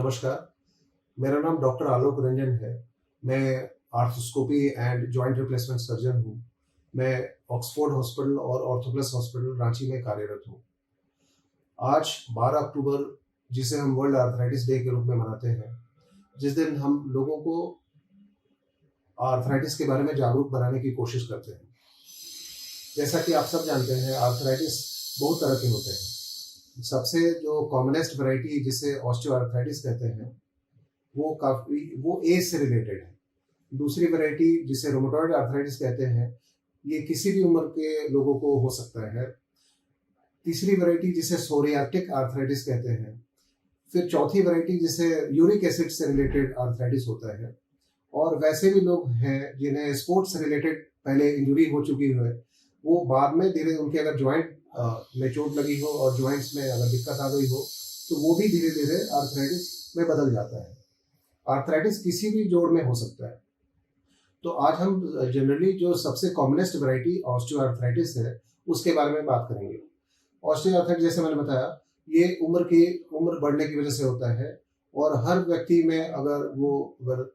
नमस्कार, मेरा नाम डॉक्टर आलोक रंजन है। मैं arthroscopy and joint replacement surgeon हूँ। मैं ऑक्सफोर्ड हॉस्पिटल और ऑर्थोप्लस हॉस्पिटल रांची में कार्यरत हूँ। आज 12 अक्टूबर, जिसे हम वर्ल्ड आर्थराइटिस डे के रूप में मनाते हैं, जिस दिन हम लोगों को आर्थराइटिस के बारे में जागरूक बनाने की कोशिश करते हैं। जैसा कि आप सब जानते हैं, आर्थराइटिस बहुत तरह के होते हैं। सबसे जो कॉमनेस्ट वैरायटी जिसे ऑस्टियोआर्थराइटिस कहते हैं, वो एज से रिलेटेड है। दूसरी वैरायटी जिसे रोमेटॉइड आर्थराइटिस कहते हैं, ये किसी भी उम्र के लोगों को हो सकता है। तीसरी वैरायटी जिसे सोरियाटिक आर्थराइटिस कहते हैं। फिर चौथी वैरायटी जिसे यूरिक एसिड से रिलेटेड आर्थराइटिस होता है। और वैसे भी लोग हैं जिन्हें स्पोर्ट्स से रिलेटेड पहले इंजुरी हो चुकी है, वो बाद में धीरे उनके अगर ज्वाइंट में चोट लगी हो और ज्वाइंट्स में अगर दिक्कत आ गई हो, तो वो भी धीरे धीरे आर्थराइटिस में बदल जाता है। आर्थराइटिस किसी भी जोड़ में हो सकता है। तो आज हम जनरली जो सबसे कॉमनेस्ट वैरायटी ऑस्टियोआर्थराइटिस है, उसके बारे में बात करेंगे। ऑस्टियोआर्थराइटिस, जैसे मैंने बताया, ये उम्र बढ़ने की वजह से होता है। और हर व्यक्ति में अगर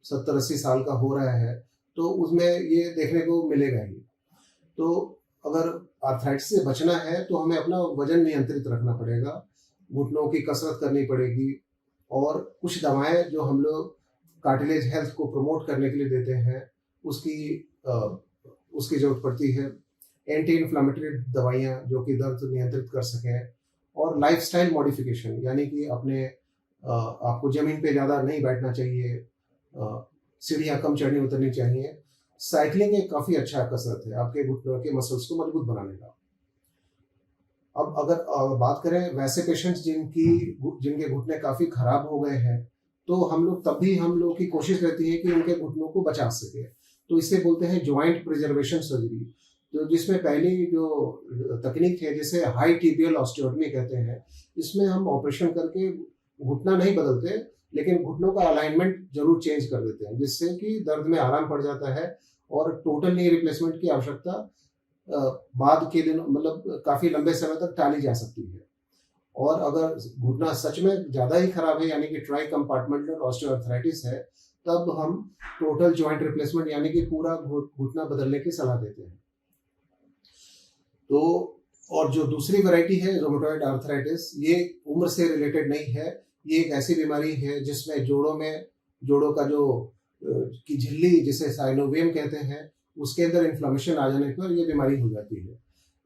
70-80 साल का हो रहा है, तो उसमें ये देखने को मिलेगा ही। तो अगर आर्थराइटिस से बचना है, तो हमें अपना वजन नियंत्रित रखना पड़ेगा, घुटनों की कसरत करनी पड़ेगी, और कुछ दवाएं जो हम लोग कार्टिलेज हेल्थ को प्रमोट करने के लिए देते हैं, उसकी जरूरत पड़ती है। एंटी इन्फ्लामेटरी दवाइयाँ जो कि दर्द नियंत्रित कर सकें, और लाइफस्टाइल मॉडिफिकेशन, यानी कि आपको जमीन पे ज़्यादा नहीं बैठना चाहिए, सीढ़ियाँ कम चढ़नी उतरनी चाहिए। साइकिलिंग एक काफ़ी अच्छा कसरत है आपके घुटनों के मसल्स को मजबूत बनाने का। अब अगर बात करें वैसे पेशेंट्स जिनके घुटने काफ़ी खराब हो गए हैं, तो हम लोग की कोशिश रहती है कि उनके घुटनों को बचा सके। तो इसे बोलते हैं ज्वाइंट प्रिजर्वेशन सर्जरी। तो जिसमें पहली जो तकनीक है, जिसे हाई टिबियल ऑस्टियोटमी कहते हैं, इसमें हम ऑपरेशन करके घुटना नहीं बदलते, लेकिन घुटनों का अलाइनमेंट जरूर चेंज कर देते हैं, जिससे कि दर्द में आराम पड़ जाता है और टोटल नी रिप्लेसमेंट की आवश्यकता बाद के दिन, मतलब काफी लंबे समय तक टाली जा सकती है। और अगर घुटना सच में ज्यादा ही खराब है, यानी कि ट्राई कंपार्टमेंटल ऑस्टियोआर्थराइटिस है, तब हम टोटल जॉइंट रिप्लेसमेंट, यानी कि पूरा घुटना बदलने की सलाह देते हैं। तो और जो दूसरी वैरायटी है रोमेटॉइड आर्थराइटिस, ये उम्र से रिलेटेड नहीं है। ये एक ऐसी बीमारी है जिसमें जोड़ों का जो की झिल्ली, जिसे साइनोवियम कहते हैं, उसके अंदर इन्फ्लेमेशन आ जाने पर ये बीमारी हो जाती है।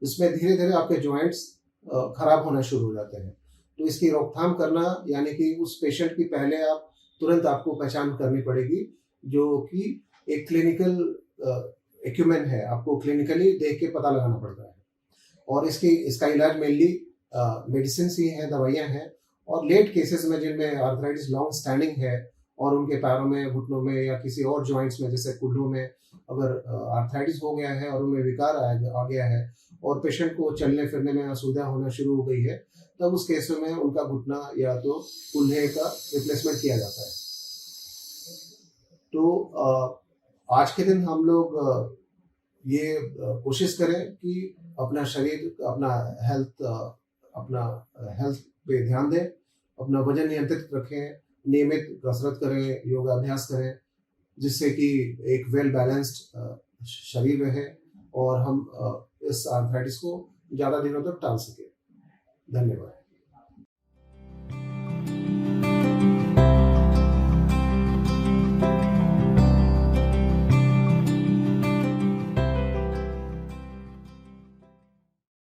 इसमें धीरे धीरे आपके जॉइंट्स खराब होना शुरू हो जाते हैं। तो इसकी रोकथाम करना, यानी कि उस पेशेंट की पहले तुरंत आपको पहचान करनी पड़ेगी, जो कि एक क्लिनिकल एक्यूमेन है, आपको क्लिनिकली देख के पता लगाना पड़ता है। और इसका इलाज मेनली मेडिसिन ही है, दवाइयाँ हैं। और लेट केसेस में, जिनमें आर्थराइटिस लॉन्ग स्टैंडिंग है और उनके पैरों में, घुटनों में या किसी और जॉइंट्स में, जैसे कूल्हों में अगर आर्थराइटिस हो गया है और उनमें विकार आ गया है और पेशेंट को चलने फिरने में असुविधा होना शुरू हो गई है, तब उस केसों में उनका घुटना या तो कूल्हे का रिप्लेसमेंट किया जाता है। तो आज के दिन हम लोग ये कोशिश करें कि अपना शरीर, अपना हेल्थ पे ध्यान दें, अपना वजन नियंत्रित रखें, नियमित कसरत करें, योगाभ्यास करें, जिससे कि एक वेल बैलेंस्ड शरीर रहे और हम इस आर्थराइटिस को ज़्यादा दिनों तक टाल सकें। धन्यवाद।